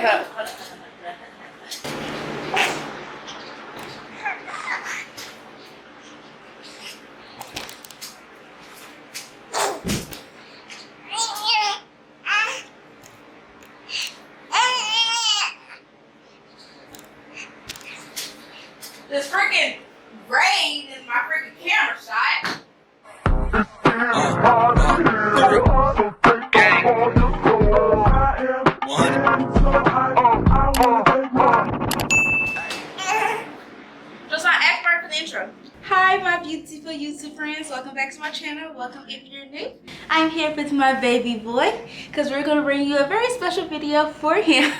up. This freaking rain is my freaking camera shot. Josohn, ask for the intro. Hi, my beautiful YouTube friends. Welcome back to my channel. Welcome if you're new. I'm here with my baby boy because we're going to bring you a very special video for him.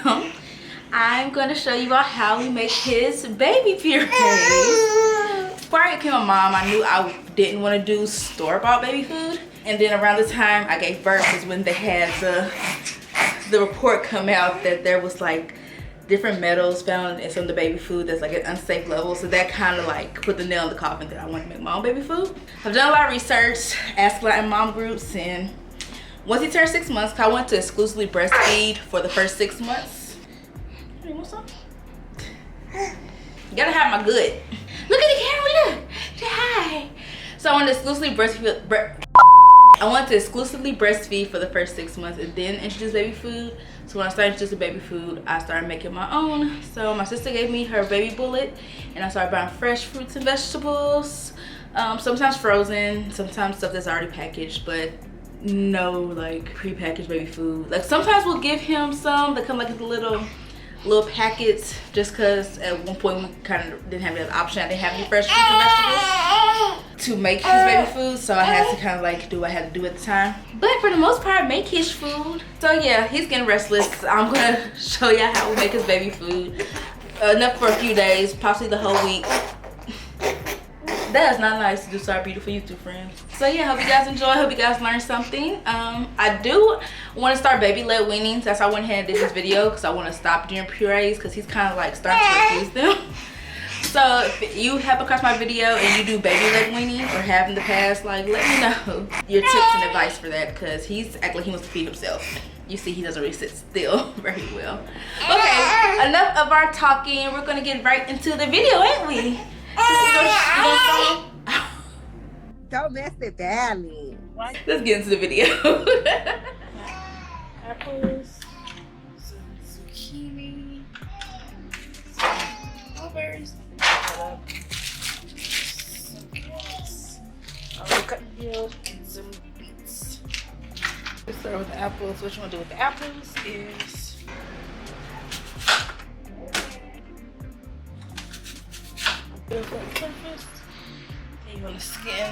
I'm going to show you all how we make his baby puree. Before I became a mom, I knew I didn't want to do store-bought baby food. And then around the time I gave birth is when they had the report come out that there was like different metals found in some of the baby food that's like an unsafe level. So that kind of like put the nail in the coffin that I want to make my own baby food. I've done a lot of research, asked a lot in mom groups, and once he turned 6 months, I went to exclusively breastfeed for the first 6 months. You want some? You gotta have my good. Look at the camera, look. Say hi. So I wanted to exclusively breastfeed for the first 6 months and then introduce baby food. So when I started introducing baby food, I started making my own. So my sister gave me her baby bullet and I started buying fresh fruits and vegetables. Sometimes frozen, sometimes stuff that's already packaged, but no like pre-packaged baby food. Like sometimes we'll give him some that come like in the little packets, just because at one point we kind of didn't have the option. I didn't have any fresh fruits and vegetables to make his baby food, so I had to kind of like do what I had to do at the time. But for the most part, make his food. So yeah, he's getting restless. I'm gonna show you how we make his baby food. Enough for a few days, possibly the whole week. That is not nice to do to our beautiful YouTube friends. So yeah, hope you guys enjoy. Hope you guys learned something. I do want to start baby-led weanings. That's why I went ahead and did this video, because I want to stop doing purees because he's kind of like starting to refuse them. So if you have across my video and you do baby-led weaning or have in the past, like let me know your tips and advice for that, because he's acting like he wants to feed himself. You see, he doesn't really sit still very well. Okay, enough of our talking. We're gonna get right into the video, ain't we? Don't mess it badly. Let's get into the video. Apples, some zucchini, some blueberries, some carrots, cut and peeled, and some beets. Let's start with the apples. What you want to do with the apples is put it on the surface, then you're on the skin.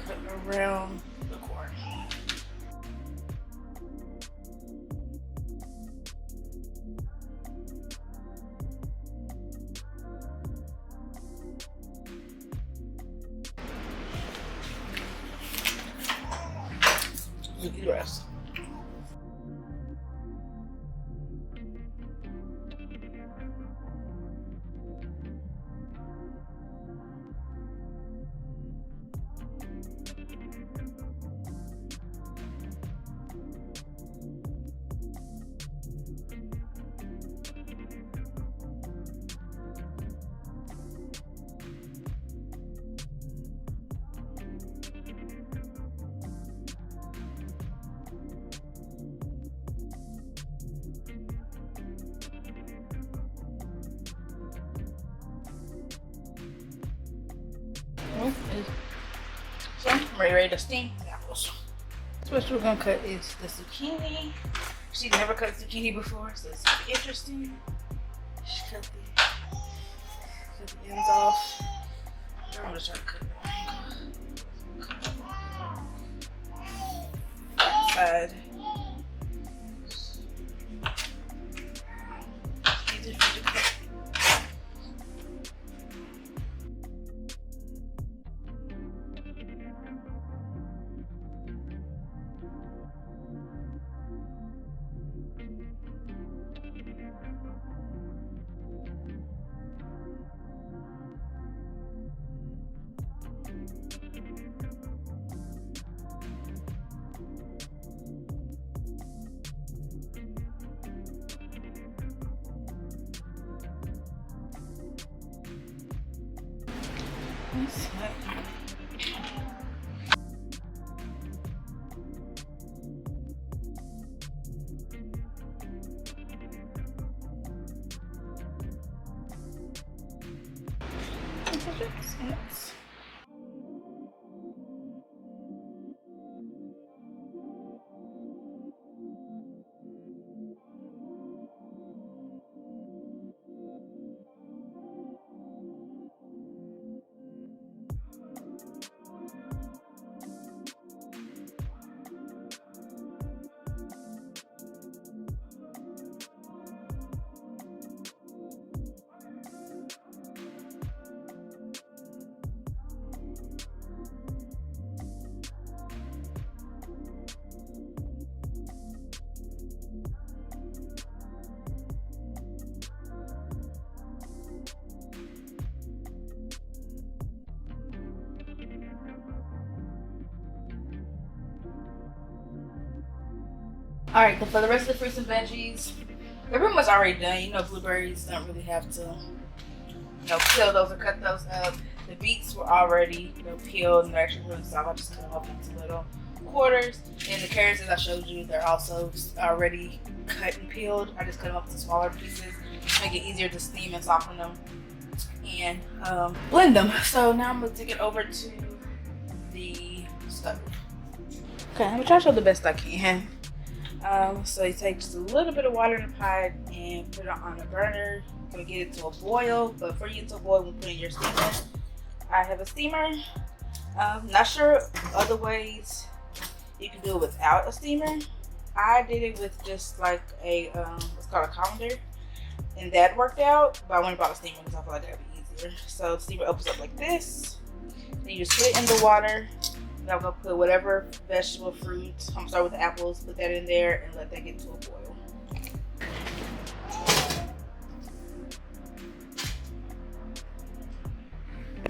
Cut around the corner. Look at the rest. So I'm ready to steam the apples. So what we're gonna cut is the zucchini. She's never cut zucchini before, so it's interesting. She cut the ends off. I'm gonna try to cut it. All right, but for the rest of the fruits and veggies, they're pretty much already done. You know, blueberries don't really have to, peel those or cut those up. The beets were already, peeled and they're actually really soft. I just cut them up into little quarters. And the carrots, as I showed you, they're also already cut and peeled. I just cut them up into smaller pieces, make it easier to steam and soften them and blend them. So now I'm gonna take it over to the stove. Okay, I'm gonna try to show the best I can. So you take just a little bit of water in a pot and put it on the burner. I'm gonna get it to a boil, but before you get to a boil, we'll put in your steamer. I have a steamer. Not sure other ways you can do it without a steamer. I did it with just like a what's called a colander, and that worked out. But I went and bought a steamer because I feel like that'd be easier. So the steamer opens up like this. Then you just put it in the water. I'm gonna put whatever vegetable, fruit, I'm gonna start with the apples, put that in there and let that get to a boil.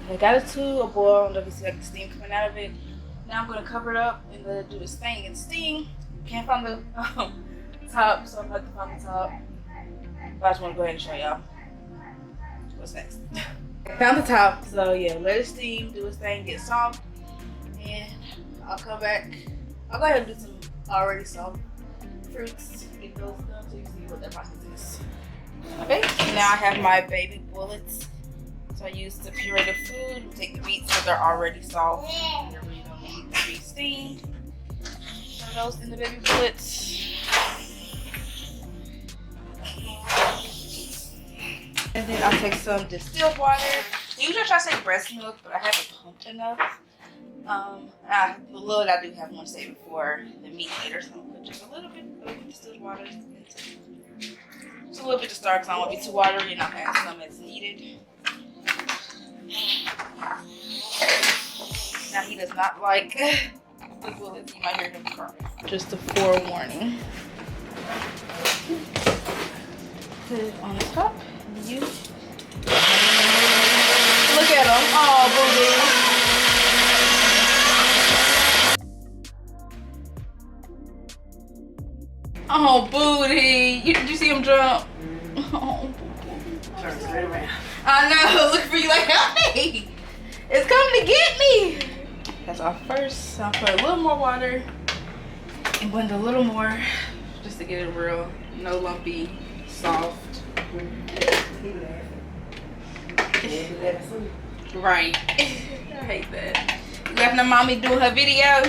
I got it to a boil. I don't know if you see like the steam coming out of it. Now I'm gonna cover it up and let it do its thing and steam. Can't find the top, so I'm gonna have to find the top. But I just wanna go ahead and show y'all what's next. Found the top, so yeah, let it steam, do its thing, get soft. And I'll come back. I'll go ahead and do some already soft fruits. Get those done so you can see what that process is. Okay, now I have my baby bullets. So I use to puree the food. We'll take the beets so they're already soft. They really don't need to be steamed. Put those in the baby bullets. And then I'll take some distilled water. Usually I try to say breast milk, but I haven't pumped enough. The little that I do have one saved for the meat later, so I'm gonna put just a little bit of distilled water into just a little bit to start because I don't want to be too watery and I'll add some as needed. Now he does not like big bullets, you might hear him cry. Just a forewarning. Put it on the top. You look at him. Oh, boo-boo. Oh, booty. Did you see him jump? Oh, turn straight around. I know. Look for you like, hey, it's coming to get me. That's our first. I'll put a little more water and blend a little more just to get it real, no lumpy, soft. Right. I hate that. You laughing at mommy doing her video?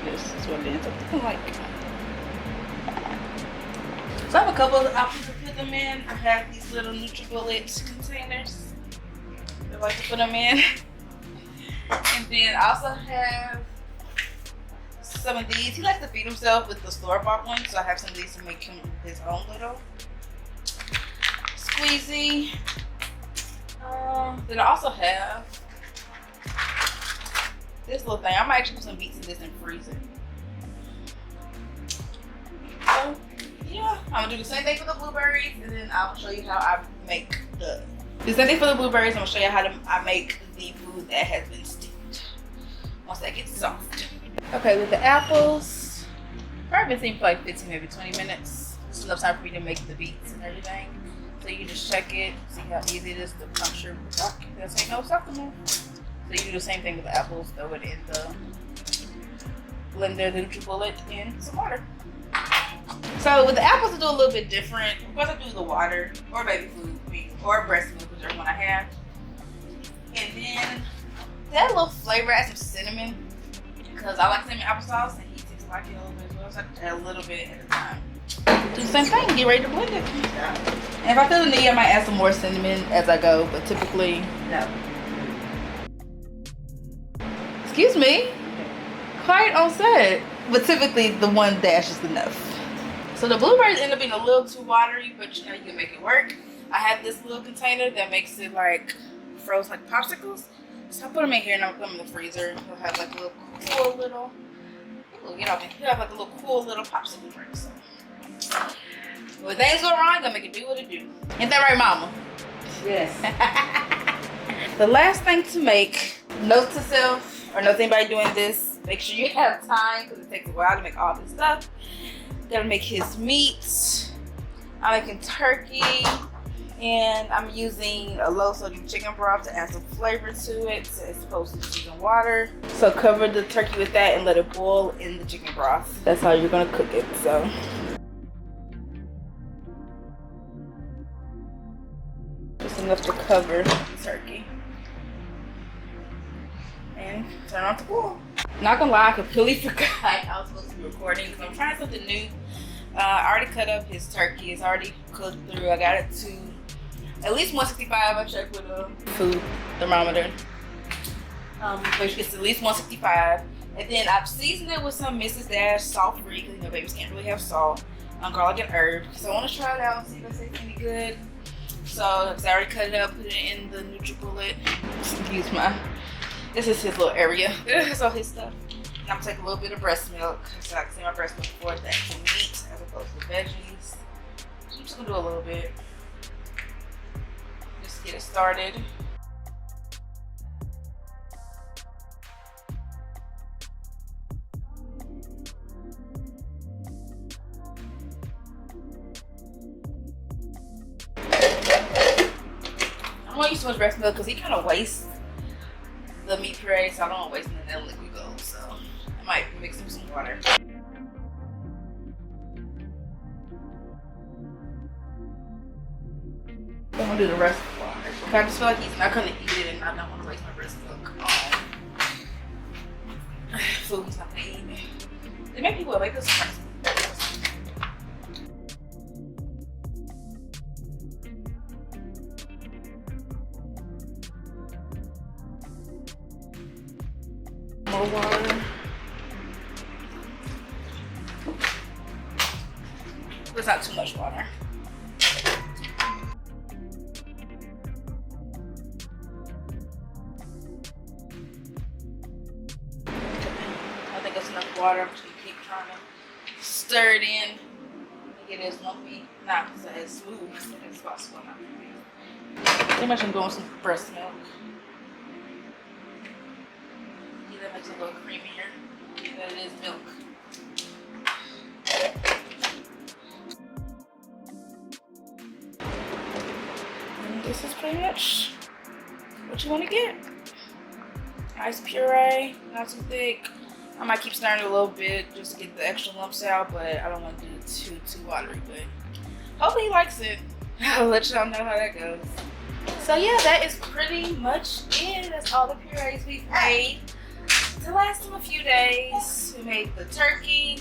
This is what it ends up looking like. So I have a couple of options to put them in. I have these little NutriBullet containers. I like to put them in. And then I also have some of these. He likes to feed himself with the store-bought ones, so I have some of these to make him his own little squeezy. Then I also have this little thing. I might actually put some beets in this and freeze it. So yeah, I'm gonna do the same thing for the blueberries, and then I'll show you how I make the same thing for the blueberries. I'm gonna show you how I make the food that has been steamed. One second. make it soft. Okay, with the apples, probably been sitting for like 15, maybe 20 minutes. It's enough time for me to make the beets and everything. So you just check it, see how easy it is to puncture the rock. That's ain't no soft enough. So you do the same thing with the apples, throw it in the blender, the NutriBullet, and some water. So with the apples, I do a little bit different. Of course, I do the water or baby food, or breast milk, whichever one I have. And then that little flavor, add some cinnamon, because I like cinnamon applesauce, and he tends to like it a little bit as well. So I add a little bit at a time. Do the same thing, get ready to blend it. And if I feel the need, I might add some more cinnamon as I go, but typically, no. Excuse me? Quiet on set. But typically, the one dash is enough. So the blueberries end up being a little too watery, but you know, you can make it work. I have this little container that makes it like froze like popsicles. So I put them in here and I'll put them in the freezer. They'll have like a little cool little, get off it. You'll have like a little cool little popsicle drink. So when things go wrong, gonna make it do what it do. Ain't that right, mama? Yes. The last thing to make, note to self, or note to anybody doing this, make sure you have time because it takes a while to make all this stuff. Gotta make his meat. I'm making turkey, and I'm using a low sodium chicken broth to add some flavor to it as opposed to using water. So cover the turkey with that and let it boil in the chicken broth. That's how you're gonna cook it. So just enough to cover the turkey. And turn on to boil. Not gonna lie, I completely forgot I was supposed to be recording because I'm trying something new. I already cut up his turkey. It's already cooked through. I got it to at least 165. I checked with a food thermometer. Make sure it's at least 165. And then I've seasoned it with some Mrs. Dash salt free because you know babies can't really have salt. Garlic and herb. So I want to try it out and see if it tastes any good. So because I already cut it up, put it in the NutriBullet. Excuse my. This is his little area. That's all his stuff. And I'm gonna take a little bit of breast milk, so I can see my breast milk before the actual meat as opposed to veggies. So I'm just gonna do a little bit. Just to get it started. I don't want to use too much breast milk because he kind of wastes the meat puree, so I don't want to waste that liquid gold. So I might mix in some water. I'm gonna do the rest of the water. I just feel like he's not gonna eat it, and I don't want to waste my breast milk on food he's not gonna eat. They make people make this breast milk. More water. There's not too much water. I think that's enough water. I'm just gonna keep trying to stir it in and get it as lumpy, not as smooth as possible. Pretty much I'm going with some breast milk. That makes it a little creamier than it is milk. And this is pretty much what you want to get. Nice puree, not too thick. I might keep stirring it a little bit just to get the extra lumps out, but I don't want to do it too watery. But hopefully he likes it. I'll let y'all know how that goes. So yeah, that is pretty much it. That's all the purees we've made. To last them a few days. We made the turkey,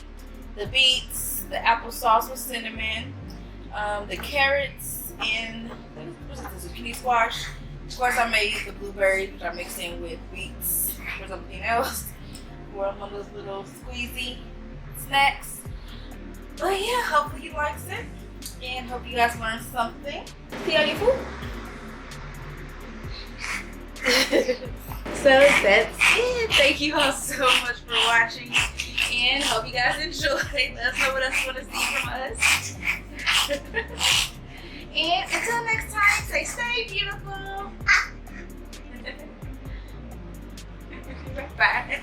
the beets, the applesauce with cinnamon, the carrots, and the zucchini squash. Of course, I made the blueberries, which I mixed in with beets or something else for one of those little squeezy snacks. But yeah, hopefully he likes it, and hope you guys learned something. See how you food. So that's it. Thank you all so much for watching, and hope you guys enjoyed. Let us know what else you want to see from us. And until next time, stay beautiful. Bye.